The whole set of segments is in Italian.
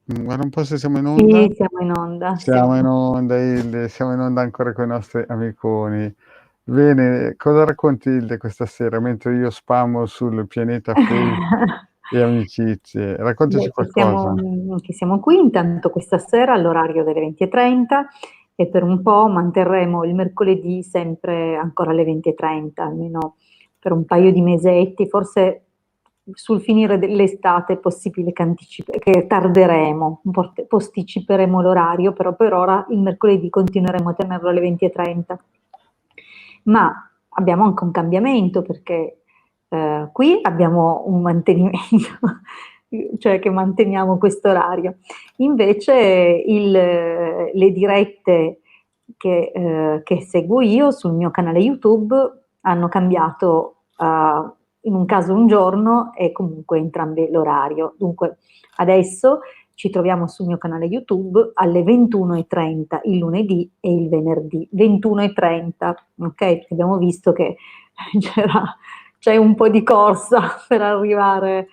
Guarda un po' se siamo in onda. Sì, siamo in onda, Siamo in siamo onda Hilde, siamo in onda ancora coi nostri amiconi. Bene, cosa racconti Hilde questa sera mentre io spamo sul pianeta Face e amicizie? Raccontaci Beh, qualcosa. che siamo qui intanto questa sera all'orario delle 20:30 e per un po' manterremo il mercoledì sempre ancora alle 20:30, almeno per un paio di mesetti, forse sul finire dell'estate è possibile che tarderemo, posticiperemo l'orario, però per ora il mercoledì continueremo a tenerlo alle 20:30. Ma abbiamo anche un cambiamento perché qui abbiamo un mantenimento, cioè che manteniamo questo orario. Invece le dirette che seguo io sul mio canale YouTube hanno cambiato in un caso un giorno e comunque entrambe l'orario. Dunque adesso ci troviamo sul mio canale YouTube alle 21:30 il lunedì e il venerdì. 21:30, ok? Perché abbiamo visto che c'è un po' di corsa per arrivare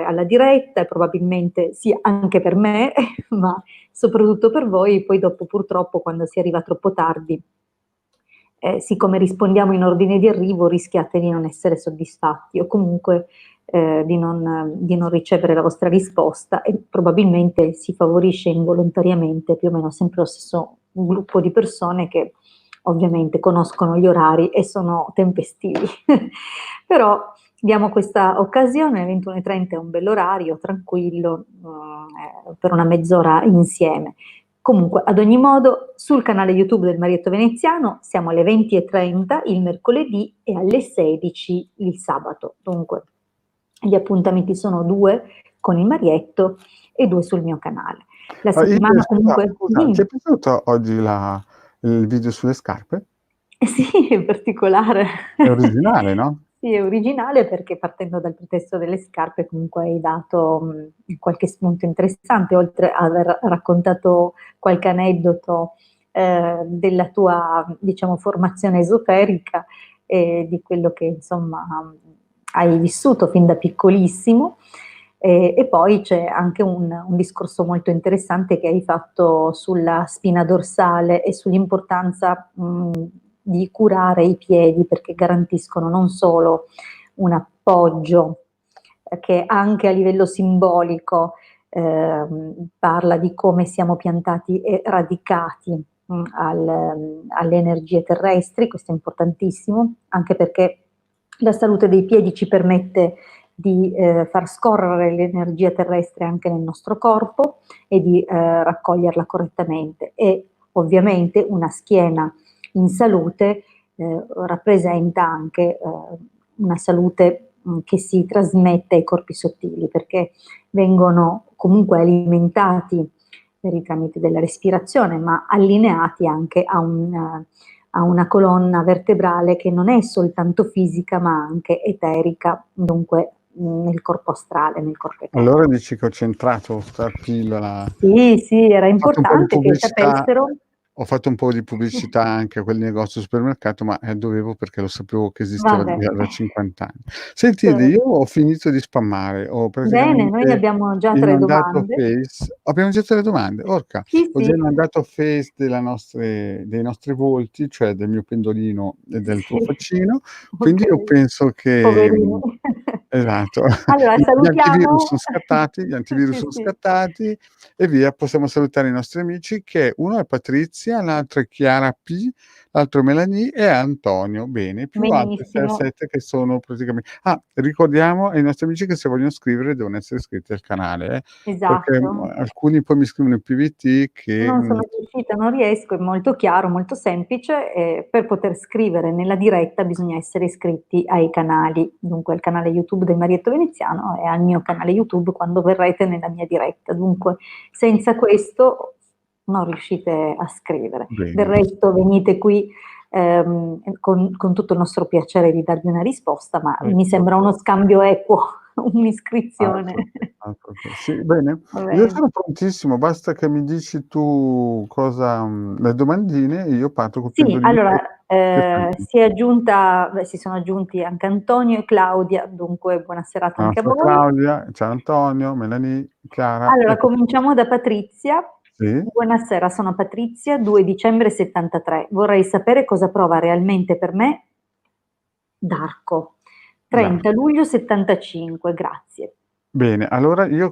alla diretta e probabilmente sì anche per me, ma soprattutto per voi. Poi dopo purtroppo quando si arriva troppo tardi, siccome rispondiamo in ordine di arrivo, rischiate di non essere soddisfatti o comunque di non ricevere la vostra risposta e probabilmente si favorisce involontariamente più o meno sempre lo stesso gruppo di persone che ovviamente conoscono gli orari e sono tempestivi. Però diamo questa occasione, 21:30 è un bell'orario, tranquillo, per una mezz'ora insieme. Comunque, ad ogni modo, sul canale YouTube del Marietto Veneziano siamo alle 20:30 il mercoledì e alle 16 il sabato. Dunque, gli appuntamenti sono 2 con il Marietto e 2 sul mio canale. La Hilde, settimana comunque, scusa, ti dimmi. è piaciuto oggi il video sulle scarpe? Sì, in particolare. È originale, no? Sì, è originale perché partendo dal pretesto delle scarpe comunque hai dato qualche spunto interessante, oltre ad aver raccontato qualche aneddoto della tua, diciamo, formazione esoterica e di quello che insomma hai vissuto fin da piccolissimo. E poi c'è anche un discorso molto interessante che hai fatto sulla spina dorsale e sull'importanza di curare i piedi perché garantiscono non solo un appoggio che anche a livello simbolico parla di come siamo piantati e radicati alle energie terrestri, questo è importantissimo, anche perché la salute dei piedi ci permette di far scorrere l'energia terrestre anche nel nostro corpo e di raccoglierla correttamente e ovviamente una schiena in salute rappresenta anche una salute che si trasmette ai corpi sottili perché vengono comunque alimentati per i tramiti della respirazione ma allineati anche a una colonna vertebrale che non è soltanto fisica ma anche eterica, dunque nel corpo astrale, nel corpo eterico. Allora dici che ho centrato sta pillola. Sì, sì, era Ho fatto un po' di importante che pubblicità, sapessero. ho fatto un po' di pubblicità anche a quel negozio supermercato, ma dovevo perché lo sapevo che esisteva Vabbè, da 50 anni. Senti, Hilde, io certo. ho finito di spammare, ho Bene, noi praticamente abbiamo già 3 inondato domande. Face. Abbiamo già 3 domande, orca! Sì, Ho già sì, inondato Face dei nostri volti, cioè del mio pendolino e del tuo sì, faccino, quindi io okay. penso che Poverini. esatto, Allora gli antivirus salutiamo son scattati, gli antivirus sì, sono sì. scattati e via, possiamo salutare i nostri amici che uno è Patrizia, l'altro è Chiara P, l'altro è Melanie e Antonio. Bene, più altri 6 o Benissimo, 7 che sono ricordiamo ai nostri amici che se vogliono scrivere devono essere iscritti al canale, perché, esatto. alcuni poi mi scrivono in PVT che, Non sono riuscita, non riesco, è molto chiaro, molto semplice, per poter scrivere nella diretta bisogna essere iscritti ai canali, dunque al canale YouTube del Marietto Veneziano e al mio canale YouTube quando verrete nella mia diretta. Dunque, senza questo non riuscite a scrivere. Del bene. resto venite qui con tutto il nostro piacere di darvi una risposta, ma mi Ecco. sembra uno scambio equo, Altro un'iscrizione. che, altro che. Sì, bene. Va Io bene. sono prontissimo, basta che mi dici tu cosa le domandine e io parto col Sì, pendolino allora, Che fai? Si sono aggiunti anche Antonio e Claudia, dunque buona serata La anche a nostra voi. Claudia, ciao Antonio, Melanie, Chiara Allora, e cominciamo da Patrizia. sì, Buonasera, sono Patrizia, 2 dicembre 73. Vorrei sapere cosa prova realmente per me Darko. dai. 30 luglio 75, grazie. Bene, allora io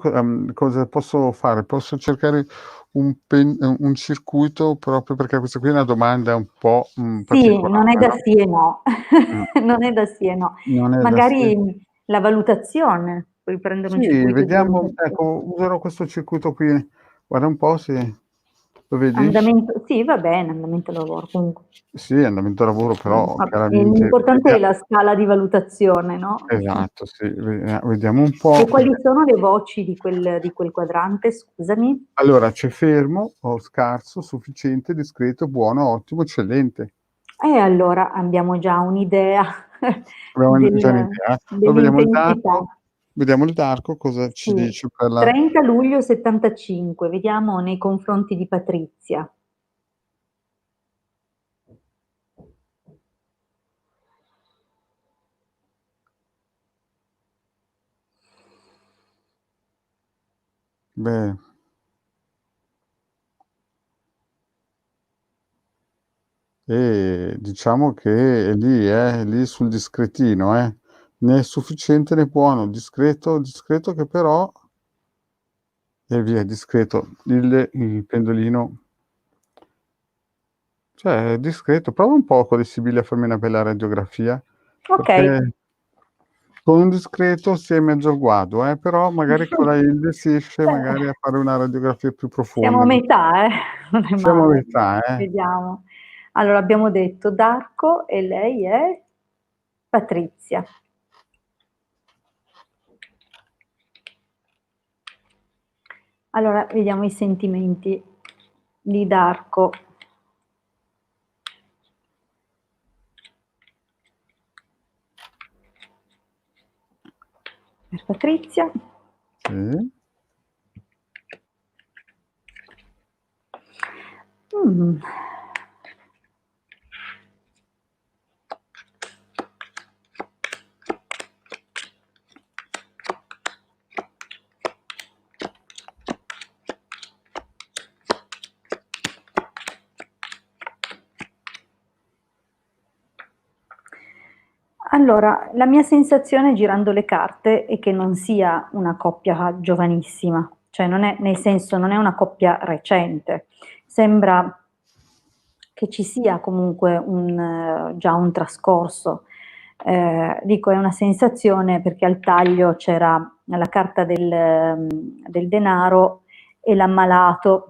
cosa posso fare? Posso cercare un circuito proprio perché questa qui è una domanda un po', Sì, non è particolare, da no? sì e no. Mh, Non è da sì e no. non è da sì. Magari la valutazione, puoi prendere un Sì, circuito di vediamo, valutazione. ecco, userò questo circuito qui. Guarda un po' se lo vedi? Andamento, sì, va bene, andamento lavoro comunque. Sì, andamento lavoro, però Vabbè, chiaramente l'importante è la scala di valutazione, no? esatto, sì, vediamo un E po'. quali sono le voci di quel quadrante, scusami? Allora, c'è fermo o scarso, sufficiente, discreto, buono, ottimo, eccellente. E allora abbiamo già un'idea Abbiamo già un'idea. Poi dell'intensità. vediamo il darko cosa ci Sì, dice per la 30 luglio 75, vediamo nei confronti di Patrizia. beh, diciamo che è lì sul discretino, né sufficiente né buono, discreto che però e via, discreto. Il pendolino cioè è discreto. Prova un po' con le sibille a farmi una bella radiografia, Ok, perché con un discreto si è mezzo a guado, però magari con la Ilde si esce magari a fare una radiografia più siamo a profonda di metà, non è siamo a male. metà, Vediamo. Allora, abbiamo detto Darko e lei è Patrizia. Allora, vediamo i sentimenti di Darko. Per Patrizia. sì. Mm. Allora, la mia sensazione girando le carte è che non sia una coppia giovanissima, cioè non è, nel senso non è una coppia recente, sembra che ci sia comunque già un trascorso. Dico, è una sensazione perché al taglio c'era la carta del denaro e l'ammalato,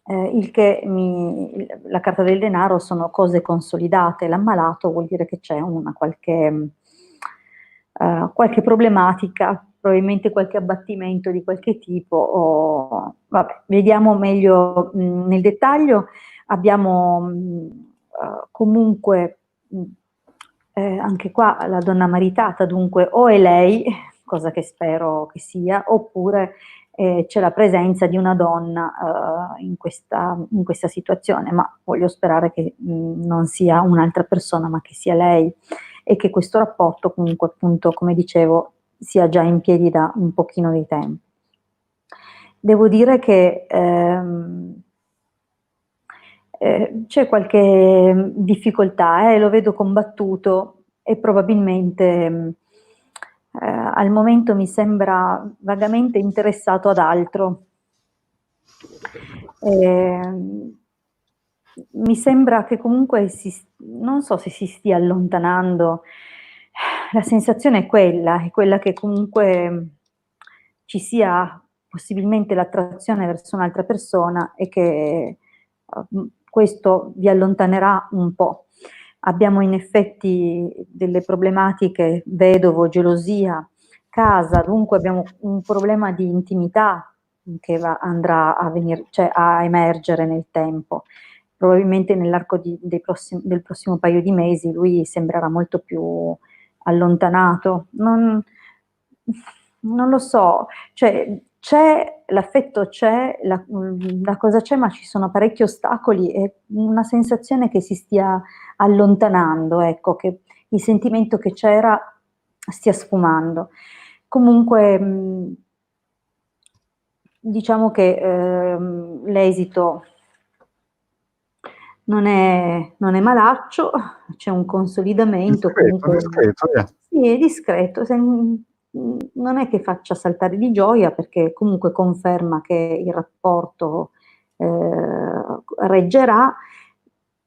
la carta del denaro sono cose consolidate, l'ammalato vuol dire che c'è una qualche problematica, probabilmente qualche abbattimento di qualche tipo, vabbè, vediamo meglio nel dettaglio. Abbiamo comunque anche qua la donna maritata, dunque o è lei, cosa che spero che sia, oppure c'è la presenza di una donna in questa situazione, ma voglio sperare che non sia un'altra persona, ma che sia lei e che questo rapporto comunque appunto, come dicevo, sia già in piedi da un pochino di tempo. Devo dire che c'è qualche difficoltà, lo vedo combattuto e probabilmente al momento mi sembra vagamente interessato ad altro. Mi sembra che comunque non so se si stia allontanando, la sensazione è quella che comunque ci sia possibilmente l'attrazione verso un'altra persona e che questo vi allontanerà un po'. Abbiamo in effetti delle problematiche, vedovo, gelosia, casa, dunque abbiamo un problema di intimità che andrà a venire, cioè a emergere nel tempo. Probabilmente nell'arco del prossimo paio di mesi lui sembrerà molto più allontanato. Non lo so, cioè l'affetto c'è, la cosa c'è, ma ci sono parecchi ostacoli e una sensazione che si stia allontanando, ecco, che il sentimento che c'era stia sfumando. Comunque, diciamo che l'esito non è malaccio, c'è un consolidamento, Discreto, comunque discreto, via. sì, è discreto, non è che faccia saltare di gioia perché comunque conferma che il rapporto reggerà,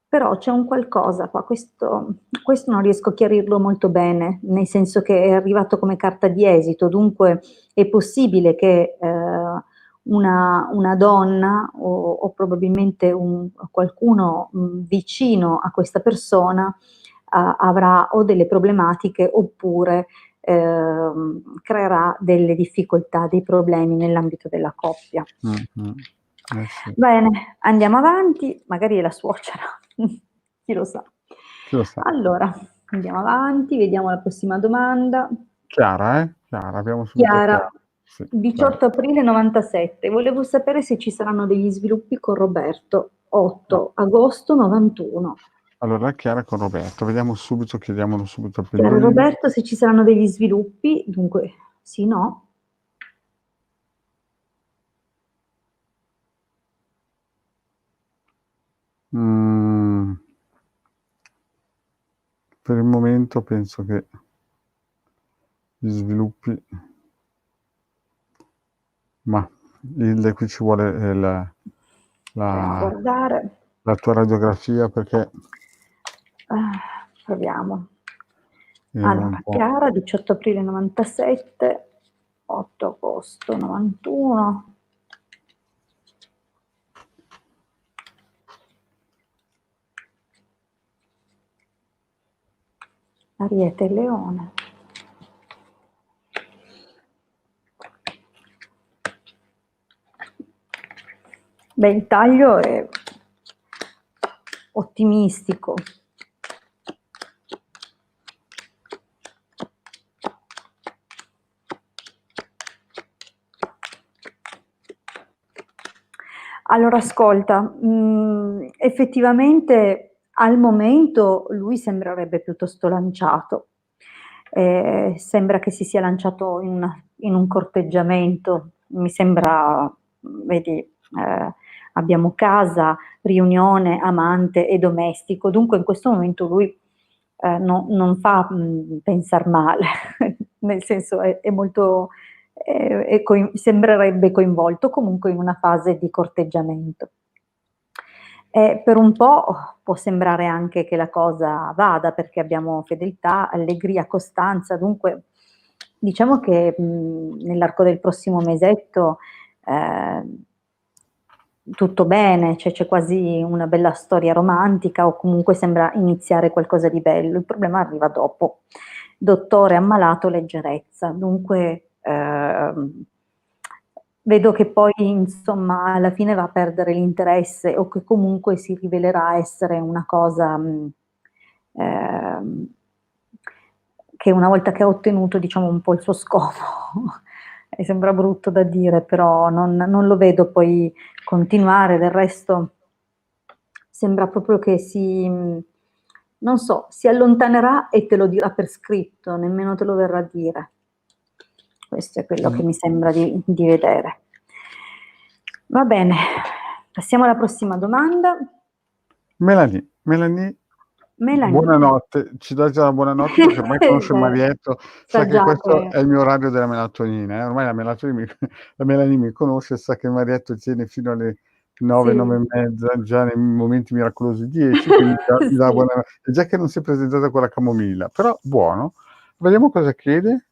però c'è un qualcosa qua, questo non riesco a chiarirlo molto bene, nel senso che è arrivato come carta di esito, dunque è possibile che una donna o probabilmente qualcuno vicino a questa persona avrà o delle problematiche oppure creerà delle difficoltà, dei problemi nell'ambito della coppia. Sì. Bene, andiamo avanti, magari è la suocera, chi lo sa. Chi lo sa. Allora, andiamo avanti, vediamo la prossima domanda. Chiara, Chiara, abbiamo subito Chiara, Chiara. Sì, vai. 18 aprile 97. Volevo sapere se ci saranno degli sviluppi con Roberto. No. 8 agosto 91. Allora Chiara con Roberto, vediamo subito, chiediamolo subito al Chiara e pendolino. Roberto, se ci saranno degli sviluppi, dunque sì, no. Per il momento penso che gli sviluppi, ma qui ci vuole Proviamo a guardare. la tua radiografia perché Proviamo. era un Allora, po'. Chiara, 18 aprile 97, 8 agosto 91. Ariete e Leone. Beh, il taglio è ottimistico. Allora ascolta, effettivamente al momento lui sembrerebbe piuttosto lanciato. Sembra che si sia lanciato in un corteggiamento, mi sembra, vedi, abbiamo casa, riunione, amante e domestico, dunque in questo momento lui non fa pensar male, nel senso è molto sembrerebbe coinvolto comunque in una fase di corteggiamento. Per un po' può sembrare anche che la cosa vada, perché abbiamo fedeltà, allegria, costanza, dunque diciamo che nell'arco del prossimo mesetto tutto bene, cioè c'è quasi una bella storia romantica o comunque sembra iniziare qualcosa di bello, il problema arriva dopo. Dottore ammalato, leggerezza, dunque vedo che poi insomma alla fine va a perdere l'interesse o che comunque si rivelerà essere una cosa ehm, che una volta che ha ottenuto diciamo un po' il suo scopo, e sembra brutto da dire, però non lo vedo poi continuare, del resto sembra proprio che non so, si allontanerà e te lo dirà per scritto, nemmeno te lo verrà a dire. Questo è quello che mi sembra di vedere. Va bene, passiamo alla prossima domanda. Melanie, Melanie. buonanotte, ci dà già la buonanotte perché ormai conosce Beh, Marietto, sa sa che già questo che è il mio orario della melatonina, ormai la Melanie mi conosce, sa che Marietto tiene fino alle 9, sì. 9 e mezza, già nei momenti miracolosi 10, quindi mi dà Sì. buona, già che non si è presentata con la camomilla, però buono. Vediamo cosa chiede.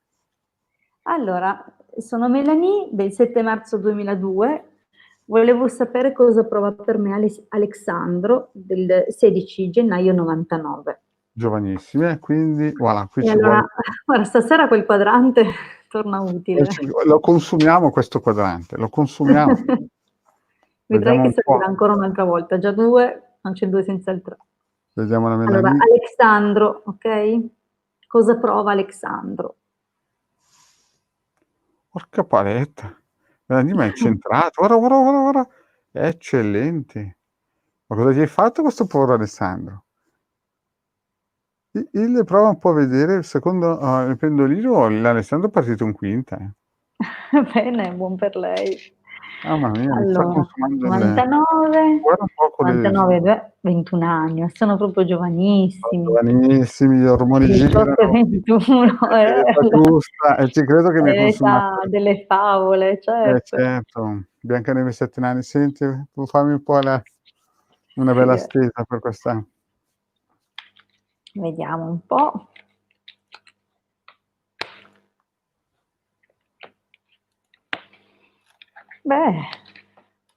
Allora, sono Melanie del 7 marzo 2002. Volevo sapere cosa prova per me Alessandro del 16 gennaio 99. Giovanissime, quindi voilà, qui E ci allora, vuole. guarda, stasera quel quadrante torna utile. Lo consumiamo questo quadrante, lo consumiamo. Vedrai Vediamo che un po', servirà ancora un'altra volta. Già due, non c'è due senza il tre. vediamo la Allora, Melanie. Alessandro, ok? Cosa prova Alessandro? Porca paletta. l'anima è centrato. Guarda, guarda, guarda, guarda, è eccellente. Ma cosa gli hai fatto a questo povero Alessandro? Il prova un po' a vedere il secondo il pendolino, l'Alessandro è partito in quinta, eh. Bene, buon per lei. Mamma mia, mi sta Allora, consumando il 99, guarda un po' con le 99, 21 anni, ma sono proprio sono giovanissimi. giovanissimi, gli ormoni 18 e girano, 21, è l'età giusta e ci credo che mi è hai consumato l'età delle favole, certo. certo. Biancaneve 7 nani. Senti, puoi farmi un po' una Sì, bella stesa per questa vediamo un po'. Beh,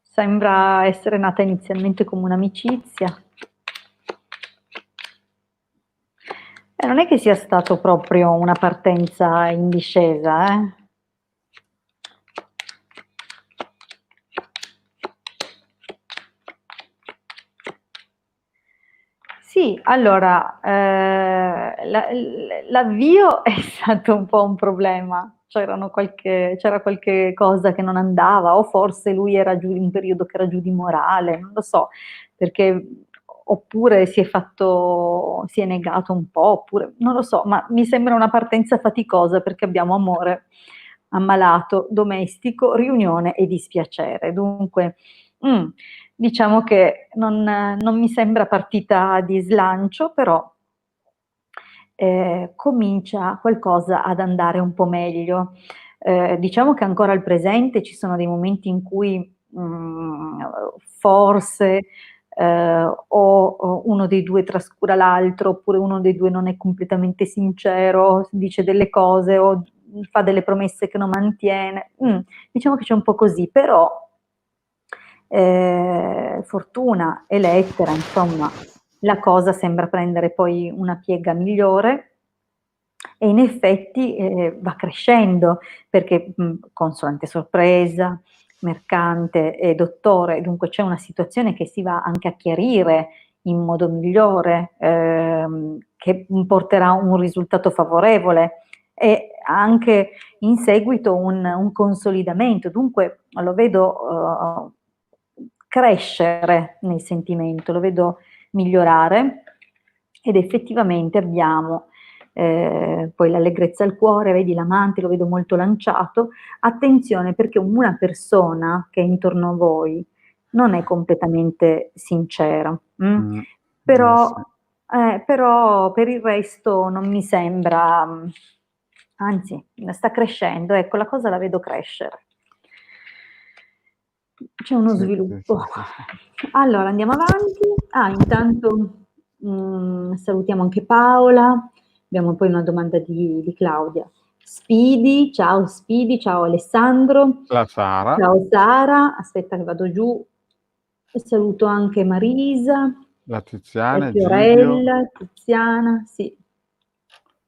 sembra essere nata inizialmente come un'amicizia. E non è che sia stato proprio una partenza in discesa, eh. Sì, allora, l'avvio è stato un po' un problema, c'era qualche cosa che non andava, o forse lui era giù in un periodo che era giù di morale, non lo so, perché oppure si è negato un po', oppure non lo so, ma mi sembra una partenza faticosa perché abbiamo amore ammalato, domestico, riunione e dispiacere. Dunque, mh. Diciamo che non mi sembra partita di slancio, però comincia qualcosa ad andare un po' meglio. Diciamo che ancora al presente ci sono dei momenti in cui, forse, o uno dei 2 trascura l'altro, oppure uno dei 2 non è completamente sincero, dice delle cose o fa delle promesse che non mantiene. Diciamo che c'è un po' così, però fortuna e lettera, insomma, la cosa sembra prendere poi una piega migliore e in effetti va crescendo perché consulente sorpresa, mercante e dottore, dunque c'è una situazione che si va anche a chiarire in modo migliore, che porterà un risultato favorevole e anche in seguito un consolidamento. Dunque lo vedo crescere nel sentimento, lo vedo migliorare ed effettivamente abbiamo poi l'allegrezza al cuore, vedi l'amante, lo vedo molto lanciato. Attenzione perché una persona che è intorno a voi non è completamente sincera, sì. però per il resto non mi sembra, anzi sta crescendo, ecco la cosa la vedo crescere. C'è uno Sì, sì, sviluppo. sì, sì, sì. Allora andiamo avanti. Intanto salutiamo anche Paola, abbiamo poi una domanda di Claudia. Speedy, ciao Alessandro, La Sara, ciao Sara, aspetta che vado giù, e saluto anche Marisa, la Tiziana, Egidio. Fiorella, Tiziana, sì.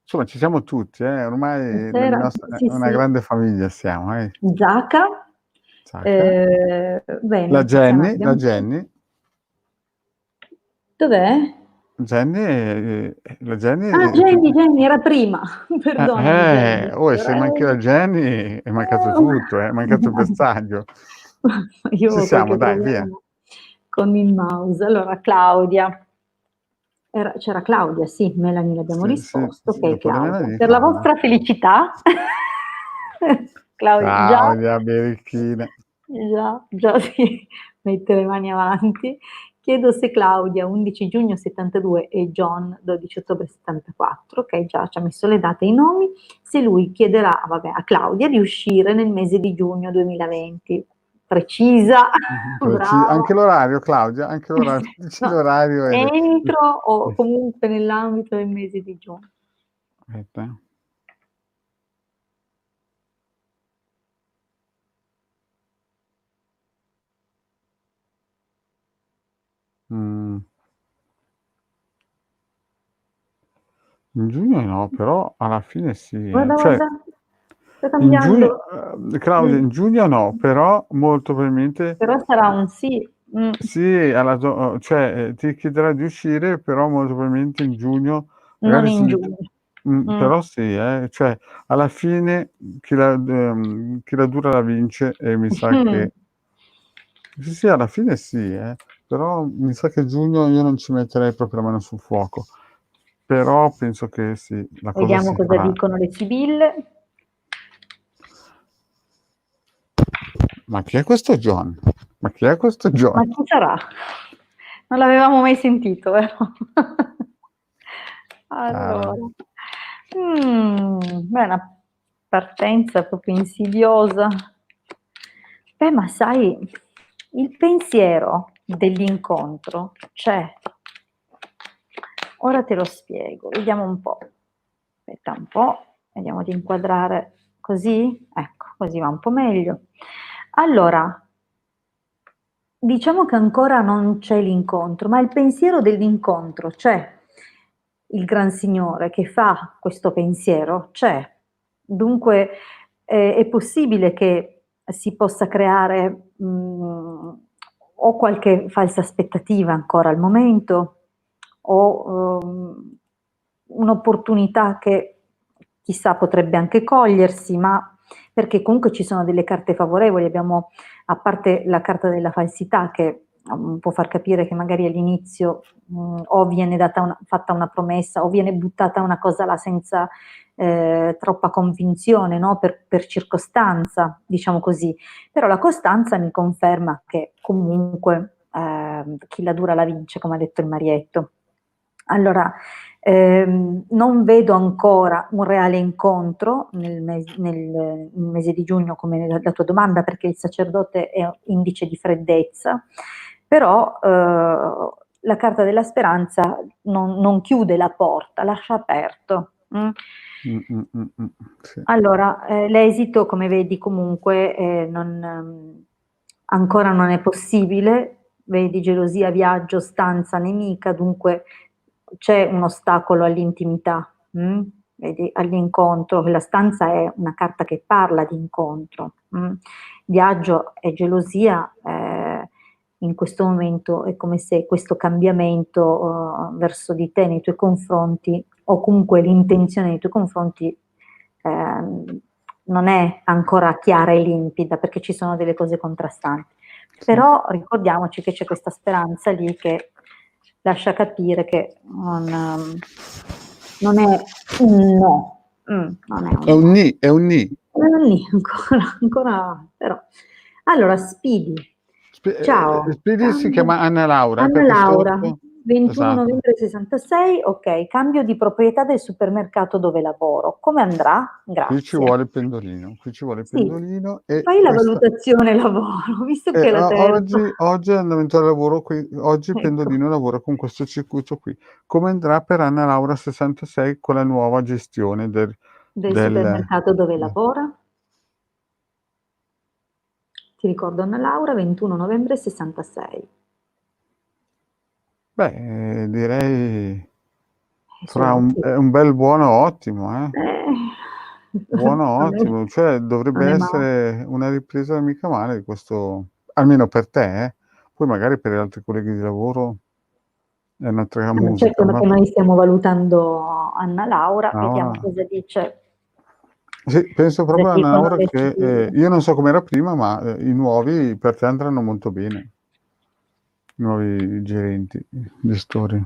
Insomma ci siamo tutti, ormai nel Buonasera, nostro sì, è una sì, grande famiglia siamo, Zacca, Sacca. La bene, Tiziana, Jenny, la Jenny. dov'è? La Jenny Ah, Jenny, era prima. Perdonami Jenny, e se manchi Fiorella. la Jenny è mancato tutto, è mancato il bersaglio. Io Ci ho siamo, qualche dai, via. problema con il mouse. Allora, Claudia. C'era Claudia, sì, Melanie l'abbiamo Sì, sì, risposto. Ok, dopo di me la Claudia. di Per la Claudia. vostra felicità, Claudia, già, Claudia, birichina. già si mette le mani avanti. Chiedo se Claudia 11 giugno 72 e John 12 ottobre 74, ok, già ci ha messo le date e i nomi, se lui chiederà, vabbè, a Claudia di uscire nel mese di giugno 2020. Precisa, bravo. Anche l'orario, Claudia, anche l'orario. Dici No, l'orario e entro o comunque nell'ambito del mese di giugno. aspetta. Mh. In giugno no, però alla fine sì, Guarda, Cioè guarda, sta in giugno cambiando. Claudia, in giugno no, però molto probabilmente Però sarà un sì. sì, cioè, ti chiederà di uscire, però molto probabilmente in giugno, Non magari in giugno. Però sì, cioè alla fine chi la dura la vince e mi sa che sì, alla fine sì, però mi sa che giugno io non ci metterei proprio la mano sul fuoco. Però penso che sì, la cosa Vediamo si cosa farà. dicono le sibille. Ma chi è questo John? Ma chi è questo Ma John? chi sarà? Non l'avevamo mai sentito, vero? Allora, Ah, beh, una partenza proprio insidiosa. Beh, ma sai, il pensiero dell'incontro c'è. Ora te lo spiego, vediamo un po'. Aspetta un po', vediamo di inquadrare così. Ecco, così va un po' meglio. Allora, diciamo che ancora non c'è l'incontro, ma il pensiero dell'incontro c'è. Il Gran Signore che fa questo pensiero c'è. Dunque è possibile che si possa creare o qualche falsa aspettativa ancora al momento, o un'opportunità che chissà potrebbe anche cogliersi, ma perché comunque ci sono delle carte favorevoli, abbiamo a parte la carta della falsità che può far capire che magari all'inizio o viene fatta una promessa o viene buttata una cosa là senza troppa convinzione, no? Per circostanza, diciamo così. Però la costanza mi conferma che comunque chi la dura la vince, come ha detto il Marietto. Allora, non vedo ancora un reale incontro nel mese di giugno, come la tua domanda, perché il sacerdote è indice di freddezza, però la carta della speranza non chiude la porta, lascia aperto. sì. Allora, l'esito, come vedi, comunque ancora non è possibile, vedi gelosia, viaggio, stanza nemica, dunque c'è un ostacolo all'intimità, vedi, all'incontro. La stanza è una carta che parla di incontro. Viaggio e gelosia, in questo momento è come se questo cambiamento verso di te, nei tuoi confronti, o comunque l'intenzione nei tuoi confronti, non è ancora chiara e limpida perché ci sono delle cose contrastanti. Sì. Però ricordiamoci che c'è questa speranza lì che lascia capire che non è un no. Non è È un un no. nì, è un nì. Non è lì ancora, però. Allora, Speedy. Ciao, Speedy si chiama Anna Laura, Anna perché Laura, sotto 21 esatto. novembre 66, ok, cambio di proprietà del supermercato dove lavoro. Come andrà? Qui ci Grazie. vuole il pendolino, qui ci vuole il Sì, pendolino e fai la questa valutazione lavoro, visto che è la terza. oggi andamento al lavoro qui, oggi il Ecco, pendolino lavora con questo circuito qui. Come andrà per Anna Laura 66 con la nuova gestione del del supermercato dove de lavora? Ti ricordo Anna Laura, 21 novembre 66. direi fra Sì. è un bel buono ottimo, buono Non è, ottimo, cioè non dovrebbe è male. essere una ripresa mica male di questo, almeno per te, poi magari per gli altri colleghi di lavoro è un'altra Ma musica, certo, ma perché noi stiamo valutando Anna Laura, vediamo Laura cosa dice, sì, penso cosa proprio a Anna dicono Laura le che, sibille. io non so com'era prima, ma, i nuovi per te andranno molto bene, i nuovi gerenti, gestori.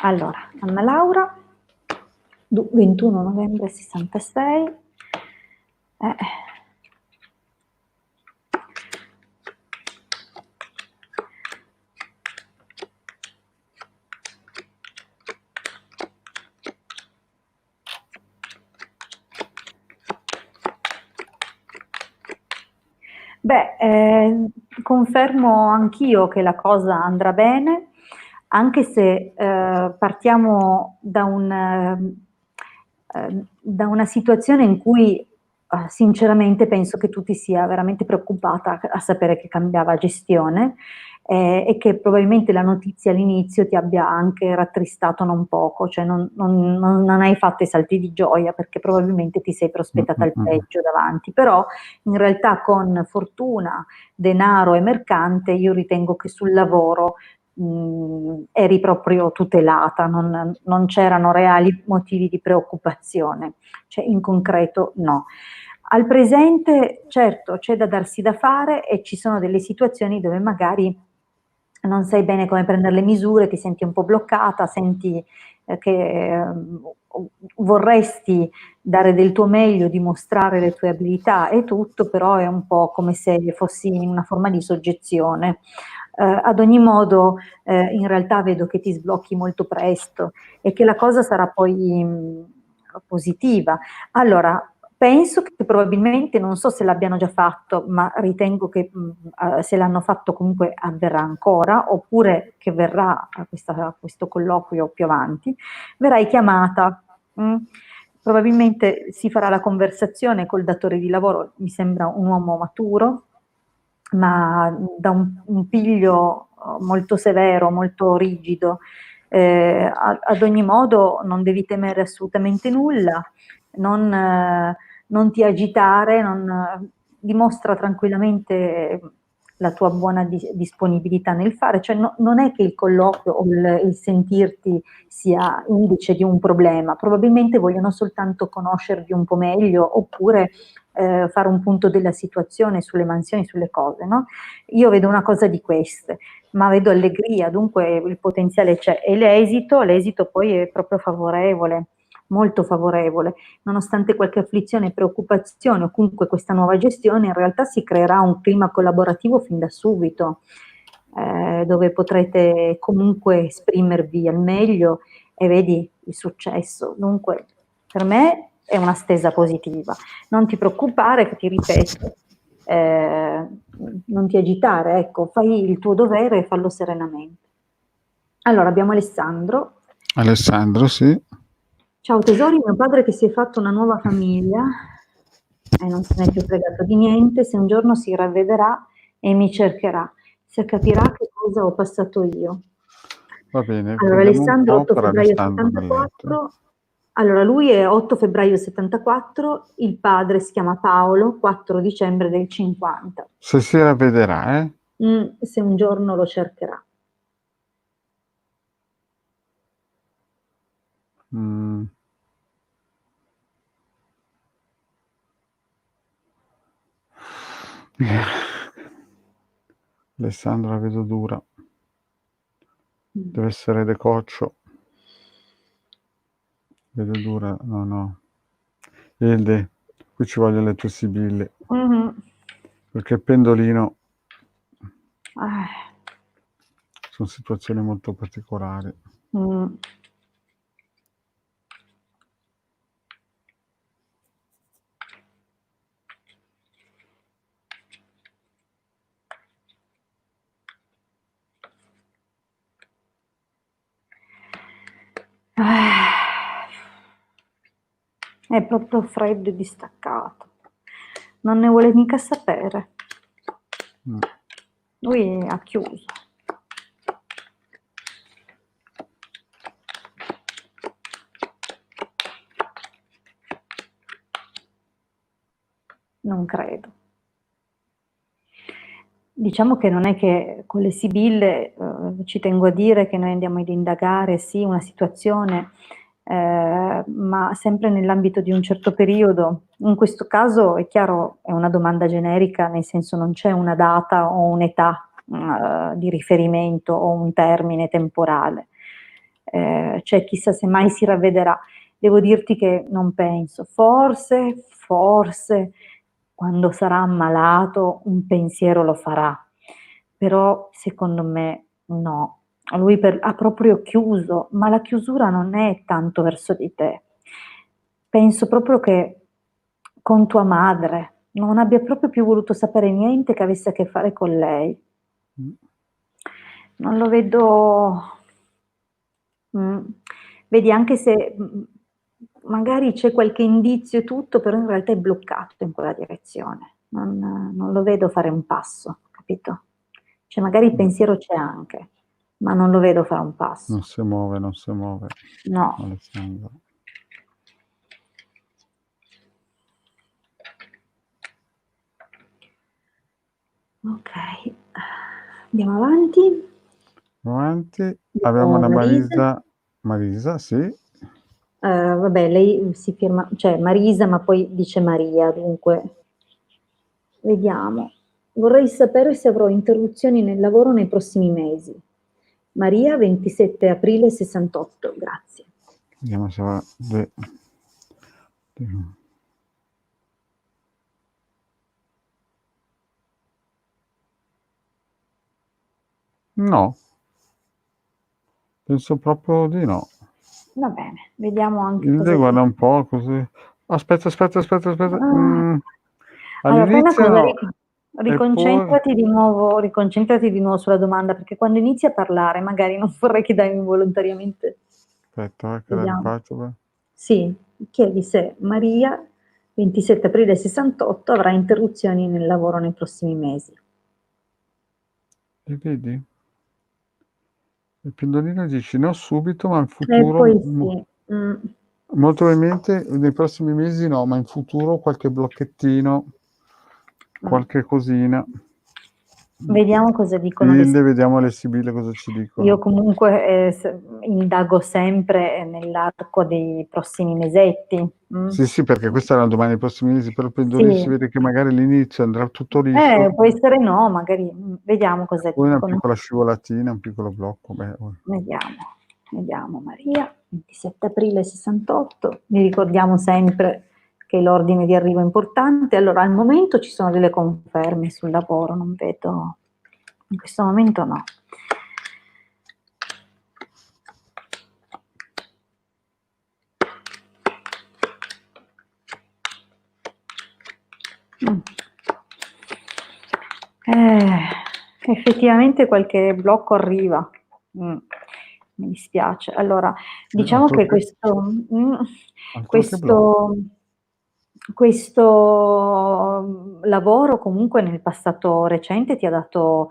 Allora, Anna Laura, 21 novembre 66. Eh. Beh, confermo anch'io che la cosa andrà bene, anche se partiamo da una situazione in cui sinceramente penso che tu ti sia veramente preoccupata a sapere che cambiava gestione e che probabilmente la notizia all'inizio ti abbia anche rattristato non poco, cioè non hai fatto i salti di gioia perché probabilmente ti sei prospettata il Mh. peggio davanti, però in realtà con fortuna, denaro e mercante io ritengo che sul lavoro eri proprio tutelata, non c'erano reali motivi di preoccupazione, cioè in concreto no. Al presente, certo, c'è da darsi da fare e ci sono delle situazioni dove magari non sai bene come prendere le misure, ti senti un po' bloccata, senti che vorresti dare del tuo meglio, dimostrare le tue abilità e tutto, però è un po' come se fossi in una forma di soggezione. Ad ogni modo, in realtà vedo che ti sblocchi molto presto e che la cosa sarà poi positiva. Allora, penso che probabilmente, non so se l'abbiano già fatto, ma ritengo che se l'hanno fatto comunque avverrà ancora, oppure che verrà a questo colloquio più avanti, verrai chiamata. Probabilmente si farà la conversazione col datore di lavoro, mi sembra un uomo maturo, ma da un piglio molto severo, molto rigido. Ad ogni modo non devi temere assolutamente nulla, non ti agitare, dimostra tranquillamente la tua buona disponibilità nel fare, cioè non è che il colloquio o il sentirti sia indice di un problema, probabilmente vogliono soltanto conoscervi un po' meglio oppure fare un punto della situazione sulle mansioni, sulle cose, no? Io vedo una cosa di queste, ma vedo allegria, dunque il potenziale c'è e l'esito poi è proprio favorevole, molto favorevole, nonostante qualche afflizione e preoccupazione o comunque questa nuova gestione, in realtà si creerà un clima collaborativo fin da subito, dove potrete comunque esprimervi al meglio e vedi il successo. Dunque, per me è una stesa positiva. Non ti preoccupare, che ti ripeto, non ti agitare, ecco, fai il tuo dovere e fallo serenamente. Allora, abbiamo Alessandro. Alessandro, sì. Ciao tesori, mio padre che si è fatto una nuova famiglia e non se n'è più fregato di niente, se un giorno si ravvederà e mi cercherà, se capirà che cosa ho passato io. Va bene, Allora, vediamo un Alessandro, po' 8 per febbraio Alessandro Belletto. 74, allora lui è 8 febbraio 74, il padre si chiama Paolo, 4 dicembre del 50. Se si ravvederà, Se un giorno lo cercherà. Mm. Alessandro la vedo dura. Deve essere De Coccio. Vedo dura, no. Elde, qui ci vogliono le tue sibille. Perché il pendolino sono situazioni molto particolari. È proprio freddo e distaccato. Non ne vuole mica sapere. Lui ha chiuso. Non credo. Diciamo che non è che con le sibille, ci tengo a dire che noi andiamo ad indagare, sì, una situazione, ma sempre nell'ambito di un certo periodo. In questo caso è chiaro, è una domanda generica, nel senso non c'è una data o un'età di riferimento o un termine temporale. Cioè chissà se mai si ravvederà. Devo dirti che non penso, forse quando sarà ammalato un pensiero lo farà, però secondo me no. Lui ha proprio chiuso, ma la chiusura non è tanto verso di te. Penso proprio che con tua madre non abbia proprio più voluto sapere niente che avesse a che fare con lei. Non lo vedo. Vedi, anche se magari c'è qualche indizio e tutto, però in realtà è bloccato in quella direzione. Non lo vedo fare un passo, capito? Cioè magari il pensiero c'è anche, ma non lo vedo fare un passo. Non si muove. No. Alessandro. Ok, andiamo avanti. Avanti. Abbiamo una Marisa. Marisa, sì. Vabbè, lei si firma, cioè Marisa, ma poi dice Maria, dunque vediamo. Vorrei sapere se avrò interruzioni nel lavoro nei prossimi mesi. Maria, 27 aprile 68, grazie. Vediamo se va. No, penso proprio di no. Va bene, vediamo anche Ilde cosa guarda dice. un po' così. Aspetta. Ah. Allora, fai una All'inizio cosa, no, e poi riconcentrati di nuovo sulla domanda, perché quando inizi a parlare magari non vorrei che dai involontariamente. aspetta, che la Vediamo. rifaccio. Sì, chiedi se Maria, 27 aprile 68, avrà interruzioni nel lavoro nei prossimi mesi. E vedi? Il pendolino dice no subito, ma in E futuro, poi sì. molto probabilmente nei prossimi mesi no, ma in futuro qualche blocchettino, qualche cosina. Vediamo cosa dicono le Ilde, sibille. vediamo le sibille cosa ci Io dicono. comunque indago sempre nell'arco dei prossimi mesetti. Sì, perché questa è una domanda dei prossimi mesi, però il pendolino si Sì. vede che magari all'inizio andrà tutto liscio, Può essere no, magari vediamo e cosa poi una dicono. piccola scivolatina, un piccolo blocco. Vediamo Maria, 27 aprile 68. Vi ricordiamo sempre che l'ordine di arrivo è importante. Allora, al momento ci sono delle conferme sul lavoro, non vedo, in questo momento no. Effettivamente qualche blocco arriva. Mi dispiace. Allora, diciamo che Qualche blocco. questo lavoro comunque nel passato recente ti ha dato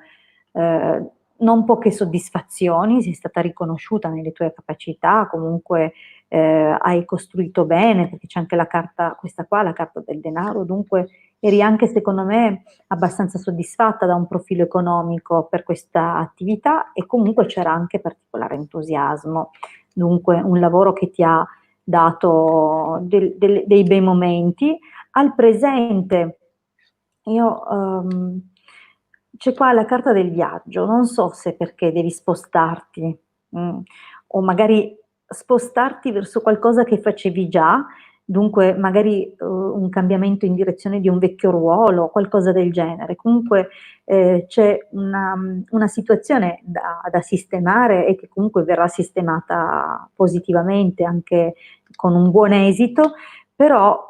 non poche soddisfazioni, sei stata riconosciuta nelle tue capacità, comunque hai costruito bene, perché c'è anche la carta, questa qua, la carta del denaro, dunque eri anche secondo me abbastanza soddisfatta da un profilo economico per questa attività e comunque c'era anche particolare entusiasmo, dunque un lavoro che ti ha dato dei bei momenti. Al presente c'è qua la carta del viaggio, non so se perché devi spostarti, o magari spostarti verso qualcosa che facevi già, dunque magari un cambiamento in direzione di un vecchio ruolo, qualcosa del genere. Comunque c'è una situazione da sistemare e che comunque verrà sistemata positivamente anche con un buon esito, però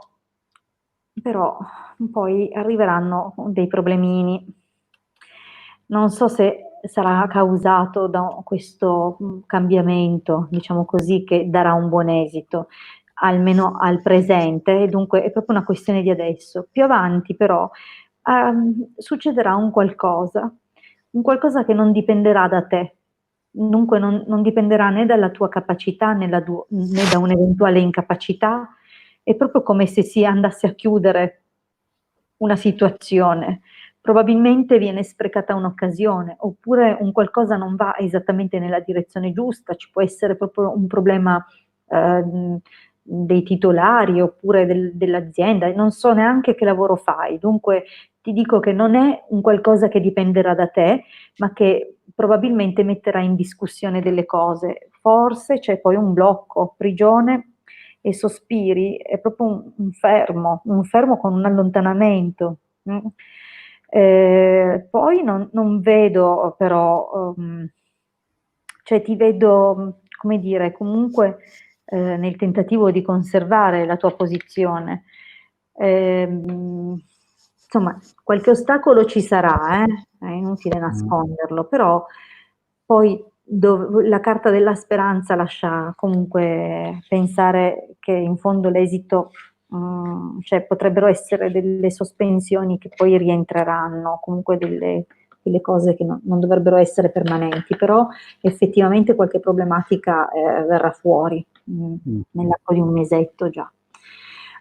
poi arriveranno dei problemini. Non so se sarà causato da questo cambiamento, diciamo così, che darà un buon esito, almeno al presente, e dunque è proprio una questione di adesso. Più avanti però succederà un qualcosa che non dipenderà da te, dunque non dipenderà né dalla tua capacità né da un'eventuale incapacità, è proprio come se si andasse a chiudere una situazione. Probabilmente viene sprecata un'occasione, oppure un qualcosa non va esattamente nella direzione giusta, ci può essere proprio un problema dei titolari oppure dell'azienda, non so neanche che lavoro fai, dunque ti dico che non è un qualcosa che dipenderà da te, ma che probabilmente metterà in discussione delle cose. Forse c'è poi un blocco, prigione e sospiri, è proprio un fermo con un allontanamento. Poi non vedo però, cioè ti vedo, come dire, comunque nel tentativo di conservare la tua posizione. Insomma, qualche ostacolo ci sarà, è inutile nasconderlo, però poi la carta della speranza lascia comunque pensare che in fondo l'esito, cioè potrebbero essere delle sospensioni che poi rientreranno, comunque delle cose che non dovrebbero essere permanenti, però effettivamente qualche problematica verrà fuori nell'arco di un mesetto già.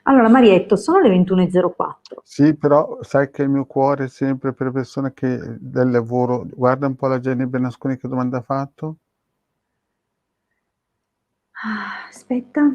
Allora, Marietto, sono le 21:04. Sì, però sai che il mio cuore è sempre per persone che del lavoro. Guarda un po' la Jenny Bernasconi che domanda ha fatto. Aspetta.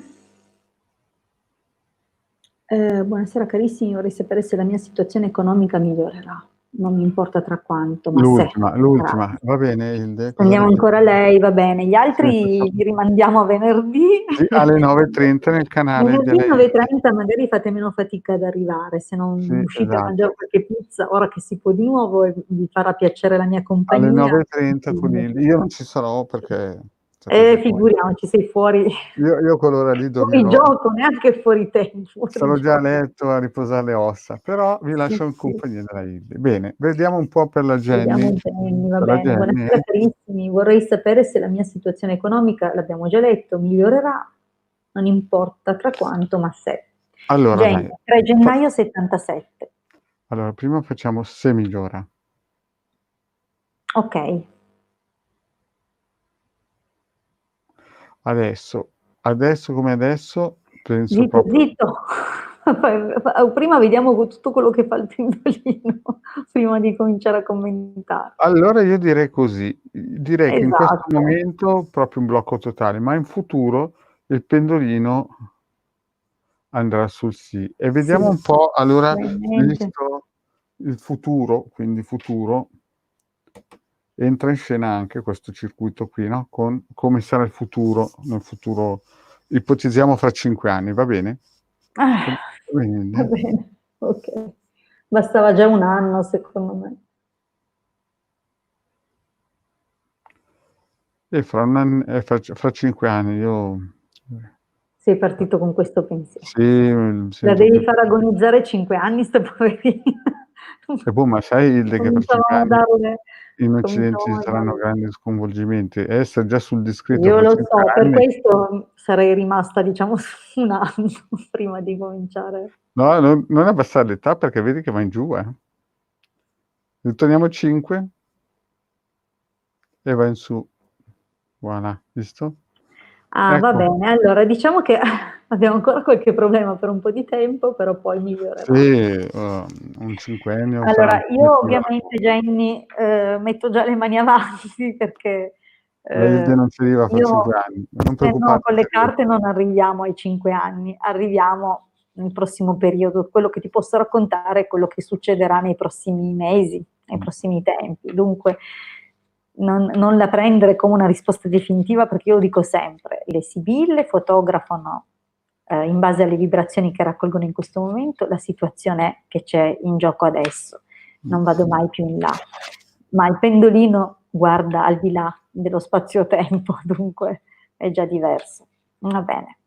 Buonasera carissimi, vorrei sapere se la mia situazione economica migliorerà. Non mi importa tra quanto, ma se. L'ultima, Grazie. va bene Hilde? Cosa Stendiamo ancora lei, va bene. Gli Sì, altri facciamo li rimandiamo a venerdì. sì, alle 9:30 nel canale Venerdì della Hilde. 9:30 magari fate meno fatica ad arrivare, se Sì, non uscite a mangiare esatto. qualche pizza, ora che si può di nuovo e vi farà piacere la mia Alle compagnia. 9:30 con Hilde. Io non ci sarò perché sapete com'è. Figuriamoci, sei fuori Io quell'ora lì fuori dormirò. gioco, neanche fuori tempo, fuori Sarò già a gioco. letto a riposare le ossa, però vi Sì, lascio in sì. compagnia della Hilde. Bene, vediamo un po' per la Vediamo Jenny. Jenny, va Per la bene. Jenny, Buonasera carissimi, vorrei sapere se la mia situazione economica, l'abbiamo già detto, migliorerà, non importa tra quanto, ma se. Allora Jenny, dai, 3 fa gennaio 77. allora prima facciamo se migliora. Okay. Adesso come adesso penso Zitto, proprio. zitto. Prima vediamo tutto quello che fa il pendolino, prima di cominciare a commentare. Allora io direi così, direi che in questo Esatto. momento proprio un blocco totale, ma in futuro il pendolino andrà sul sì. E Sì, vediamo un po' allora, probabilmente. visto il futuro, quindi futuro, entra in scena anche questo circuito qui, no, con come sarà il futuro, nel futuro ipotizziamo fra 5 anni, va bene? Ah, Va va bene. bene, okay. Bastava già 1 anno secondo me. E fra un ann fra 5 anni io Sei partito con questo pensiero. sì, La sento devi che far agonizzare 5 anni 'sta poverina. e boh, ma sai Hilde che fra 5 Cominciavamo a anni darle in occidente ci cominciavamo a saranno darle grandi sconvolgimenti e essere già sul discreto io fra lo 5 so, per anni questo sarei rimasta diciamo su 1 anno prima di cominciare. no, non abbassare l'età perché vedi che va in giù, eh. Ritorniamo 5 e va in su. Voilà, visto? Ah, va Ecco. bene. Allora diciamo che abbiamo ancora qualche problema per un po' di tempo, però poi migliorerà. Sì, un cinquennio sarà Allora, un pochino io più ovviamente veloce. Jenny, metto già le mani avanti perché, La Hilde non ci arriva fra 5 io anni. Non no, preoccuparti con le per il carte non arriviamo ai 5 anni, arriviamo nel prossimo periodo. Quello che ti posso raccontare è quello che succederà nei prossimi mesi, nei prossimi tempi. Dunque non la prendere come una risposta definitiva perché io lo dico sempre, le sibille fotografano in base alle vibrazioni che raccolgono in questo momento la situazione che c'è in gioco adesso. Non vado mai più in là, ma il pendolino guarda al di là dello spazio-tempo, dunque è già diverso. Va bene.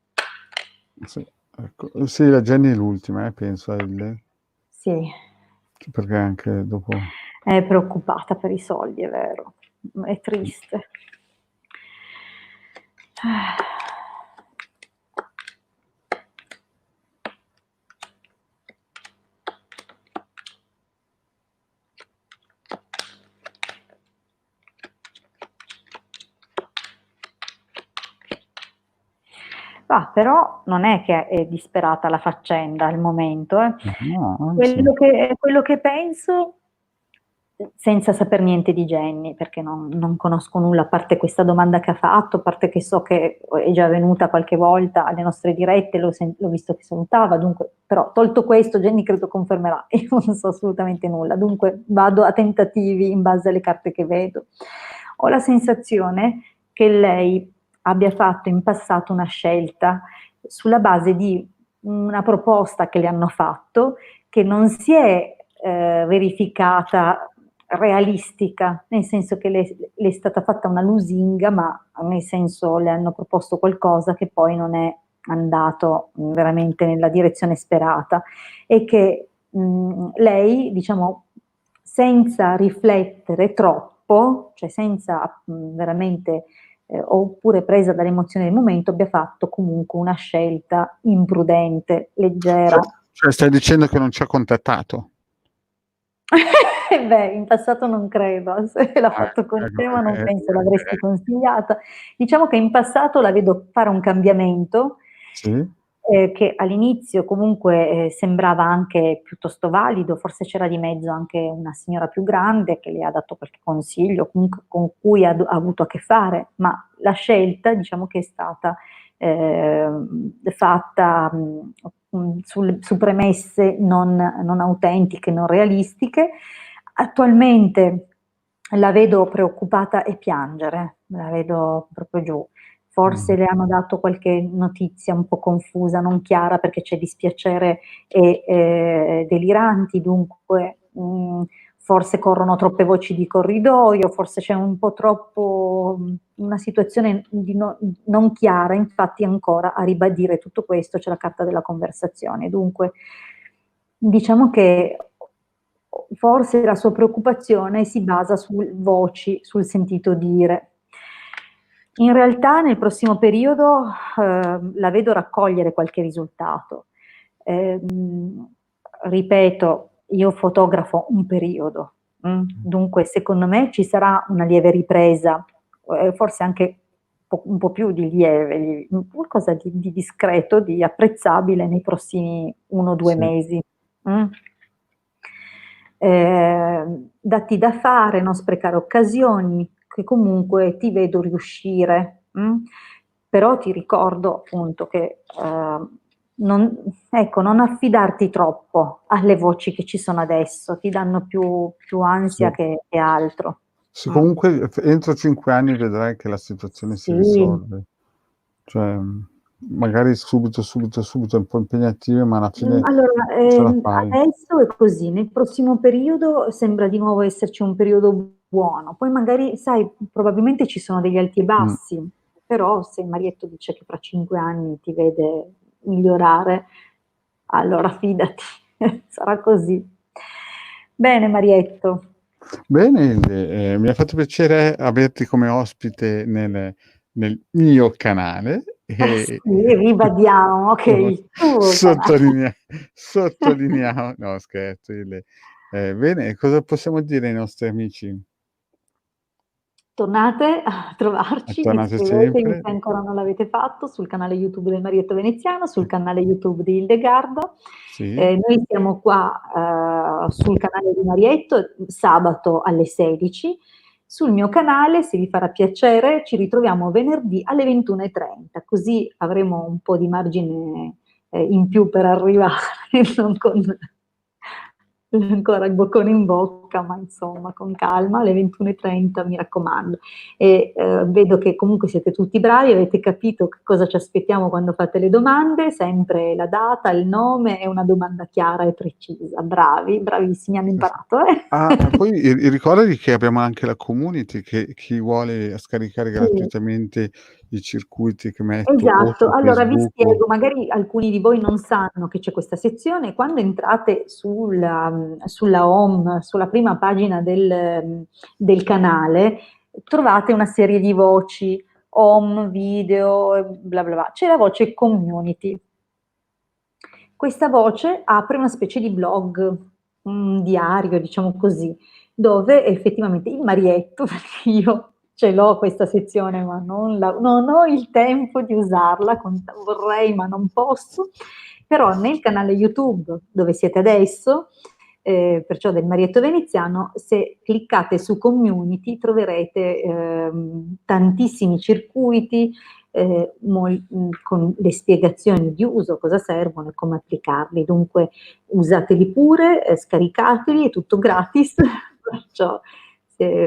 sì, ecco. Sì, la Jenny è l'ultima, penso, Hilde, Sì, perché anche dopo è preoccupata per i soldi, è vero. È triste. Però non è che è disperata la faccenda al momento, eh. no, anzi. Quello che penso, senza saper niente di Jenny, perché non conosco nulla, a parte questa domanda che ha fatto, a parte che so che è già venuta qualche volta alle nostre dirette, l'ho visto che salutava, dunque, però tolto questo, Jenny credo confermerà, io non so assolutamente nulla, dunque vado a tentativi in base alle carte che vedo. Ho la sensazione che lei abbia fatto in passato una scelta sulla base di una proposta che le hanno fatto che non si è verificata realistica, nel senso che le è stata fatta una lusinga, ma nel senso le hanno proposto qualcosa che poi non è andato veramente nella direzione sperata e che lei, diciamo, senza riflettere troppo, cioè senza veramente oppure presa dall'emozione del momento, abbia fatto comunque una scelta imprudente, Cioè leggera. cioè stai dicendo che non ci ha contattato? Beh, in passato non credo, se l'ha fatto con Ecco te, ma non perché penso l'avresti consigliata. Diciamo che in passato la vedo fare un cambiamento sì? che all'inizio comunque sembrava anche piuttosto valido, forse c'era di mezzo anche una signora più grande che le ha dato qualche consiglio, comunque con cui ha avuto a che fare, ma la scelta diciamo che è stata fatta su premesse non autentiche, non realistiche. Attualmente la vedo preoccupata e piangere, la vedo proprio giù. Forse le hanno dato qualche notizia un po' confusa, non chiara, perché c'è dispiacere e deliranti, dunque forse corrono troppe voci di corridoio, forse c'è un po' troppo una situazione non chiara, infatti ancora a ribadire tutto questo c'è la carta della conversazione. Dunque diciamo che forse la sua preoccupazione si basa su voci, sul sentito dire. In realtà nel prossimo periodo la vedo raccogliere qualche risultato. Ripeto, io fotografo un periodo, dunque secondo me ci sarà una lieve ripresa, forse anche un po' più di lieve, qualcosa di discreto, di apprezzabile nei prossimi 1 o 2 Sì. mesi. Datti da fare, non sprecare occasioni, che comunque ti vedo riuscire, però ti ricordo appunto che non affidarti troppo alle voci che ci sono adesso, ti danno più ansia Sì. che altro. Sì, comunque entro 5 anni vedrai che la situazione si Sì. risolve. Cioè, magari subito è un po' impegnativo, ma alla fine Allora, ce la fai. adesso è così, nel prossimo periodo sembra di nuovo esserci un periodo buono, poi magari, sai, probabilmente ci sono degli alti e Mh. bassi, però se il marietto dice che fra 5 anni ti vede migliorare, allora fidati, sarà così. Bene Marietto. Bene Ilde, mi ha fatto piacere averti come ospite nel mio canale e Sì, ribadiamo che è il tuo canale. sottolineiamo no scherzo Ilde. Bene, cosa possiamo dire ai nostri amici? Tornate a trovarci, Tornate iscrivetevi sempre. se ancora non l'avete fatto sul canale YouTube del Marietto Veneziano, sul canale YouTube di Hildegarda. Sì, Noi siamo qua sul canale di Marietto sabato alle 16. Sul mio canale, se vi farà piacere, ci ritroviamo venerdì alle 21:30, così avremo un po' di margine in più per arrivare, non con ancora il boccone in bocca, ma insomma con calma, alle 21:30 mi raccomando. E vedo che comunque siete tutti bravi, avete capito che cosa ci aspettiamo quando fate le domande, sempre la data, il nome e una domanda chiara e precisa. Bravi, bravissimi, hanno sì, sì. imparato, Poi ricordati che abbiamo anche la community che chi vuole scaricare Sì. gratuitamente i circuiti che metto o Esatto, su allora vi Facebook o spiego, magari alcuni di voi non sanno che c'è questa sezione, quando entrate sulla home, sulla prima pagina del canale, trovate una serie di voci, home, video, bla bla bla. C'è la voce community. Questa voce apre una specie di blog, un diario, diciamo così, dove effettivamente il Marietto, perché io ce l'ho questa sezione, ma non ho il tempo di usarla, vorrei ma non posso, però nel canale YouTube dove siete adesso, perciò del Marietto Veneziano, se cliccate su community troverete tantissimi circuiti, con le spiegazioni di uso, cosa servono e come applicarli. Dunque usateli pure, scaricateli, è tutto gratis, perciò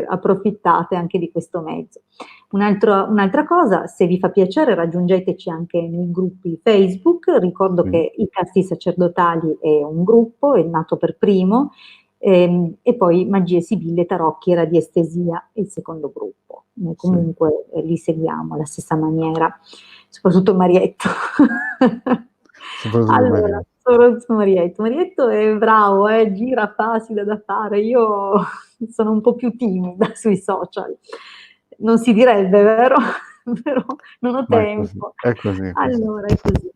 approfittate anche di questo mezzo. Un'altra cosa, se vi fa piacere raggiungeteci anche nei gruppi Facebook, ricordo sì, che i Casti Sacerdotali è un gruppo, è nato per primo, e poi Magie Sibille, Tarocchi e Radiestesia è il secondo gruppo. Noi sì, comunque li seguiamo alla stessa maniera, soprattutto Marietto. soprattutto Allora, Maria. soprattutto Marietto. Marietto è bravo, gira, fa, si dà da fare. Io sono un po' più timida sui social. Non si direbbe, vero? Però non ho Ma è così, tempo. è così, è così. Allora, è così.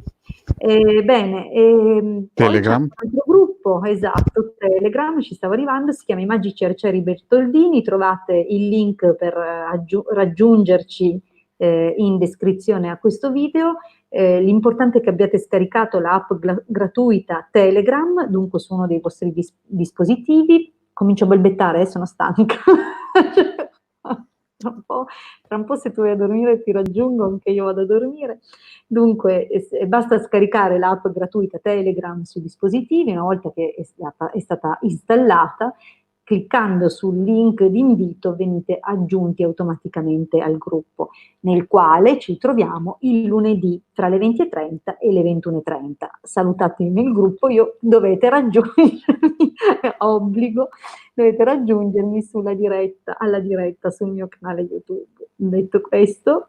Bene, poi c'è Telegram? un altro gruppo, esatto, Telegram, ci stavo arrivando, si chiama I Magici Arcieri Bertoldini, trovate il link per raggiungerci in descrizione a questo video, L'importante è che abbiate scaricato l'app gratuita Telegram, dunque su uno dei vostri dispositivi. Comincio a balbettare, sono stanca. Tra un po' se tu vai a dormire ti raggiungo, anche io vado a dormire. Dunque, basta scaricare l'app gratuita Telegram sui dispositivi, una volta che è stata installata, cliccando sul link di invito venite aggiunti automaticamente al gruppo, nel quale ci troviamo il lunedì tra le 20:30 e le 21:30. Salutatemi nel gruppo, dovete raggiungermi, obbligo, dovete raggiungermi alla diretta sul mio canale YouTube. Detto questo,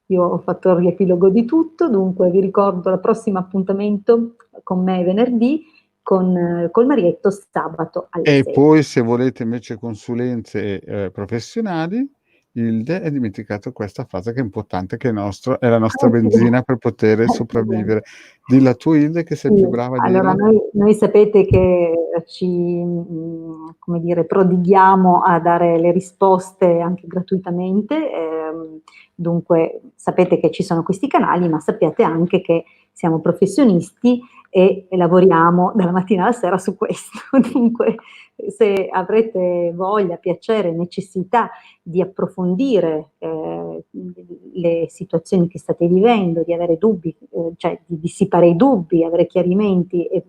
io ho fatto il riepilogo di tutto, dunque vi ricordo il prossimo appuntamento con me venerdì, col Marietto sabato alle E 6. poi se volete invece consulenze, professionali, Hilde è dimenticato questa frase che è importante, che è la nostra benzina per poter sopravvivere. Dilla tu Hilde che sei Sì, più brava a allora dirlo. noi sapete che come dire, prodighiamo a dare le risposte anche gratuitamente, dunque sapete che ci sono questi canali, ma sappiate anche che siamo professionisti e lavoriamo dalla mattina alla sera su questo. Dunque, se avrete voglia, piacere, necessità di approfondire le situazioni che state vivendo, di avere dubbi, cioè di dissipare i dubbi, avere chiarimenti e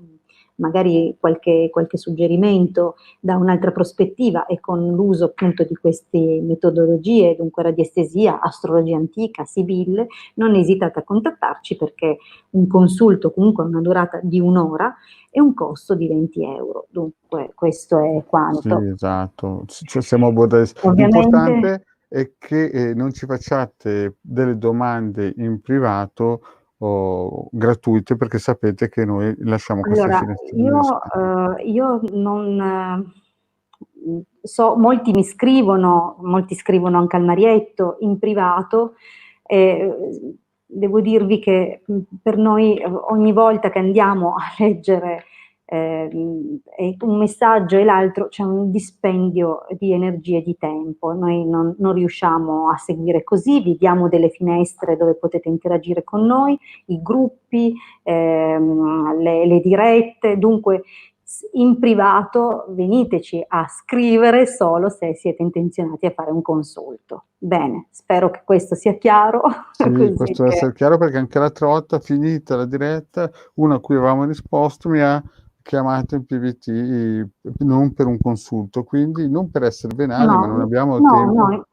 magari qualche suggerimento da un'altra prospettiva e con l'uso appunto di queste metodologie, dunque radiestesia, astrologia antica, sibille, non esitate a contattarci perché un consulto comunque ha una durata di 1 ora e un costo di 20 euro. Dunque questo è Sì, quanto. esatto. Cioè siamo modesti. Ovviamente L'importante è che, non ci facciate delle domande in privato o gratuite, perché sapete che noi lasciamo queste allora finestrine specie. io non molti molti scrivono anche al Marietto in privato, devo dirvi che per noi ogni volta che andiamo a leggere un messaggio e l'altro c'è un dispendio di energie e di tempo, noi non riusciamo a seguire così, vi diamo delle finestre dove potete interagire con noi, i gruppi, le dirette, dunque in privato veniteci a scrivere solo se siete intenzionati a fare un consulto. Bene, spero che questo sia chiaro, Sì, così questo deve che essere chiaro, perché anche l'altra volta, finita la diretta, uno a cui avevamo risposto mi ha chiamato in PVT, non per un consulto, quindi non per essere venali, ma non no, abbiamo no, tempo. no,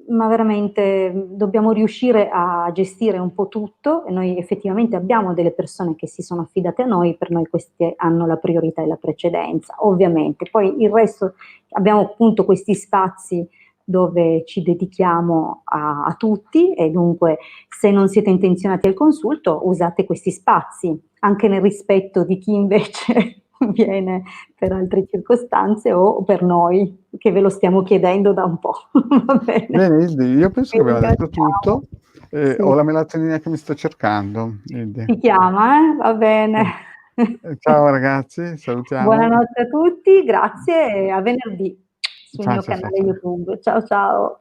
ma veramente dobbiamo riuscire a gestire un po' tutto e noi effettivamente abbiamo delle persone che si sono affidate a noi, per noi queste hanno la priorità e la precedenza, ovviamente. Poi il resto abbiamo appunto questi spazi dove ci dedichiamo a tutti e dunque se non siete intenzionati al consulto usate questi spazi, anche nel rispetto di chi invece viene per altre circostanze o per noi che ve lo stiamo chiedendo da un po'. Va bene. Bene Ildi, io penso Vi che abbiamo detto ringraziamo. tutto. Sì. Ho la melatonina che mi sto cercando, Ildi. Ti chiama, va bene. Ciao ragazzi, salutiamo. Buonanotte a tutti, grazie e a venerdì sul Ciao, mio ciao, ciao, canale ciao. YouTube. Ciao ciao.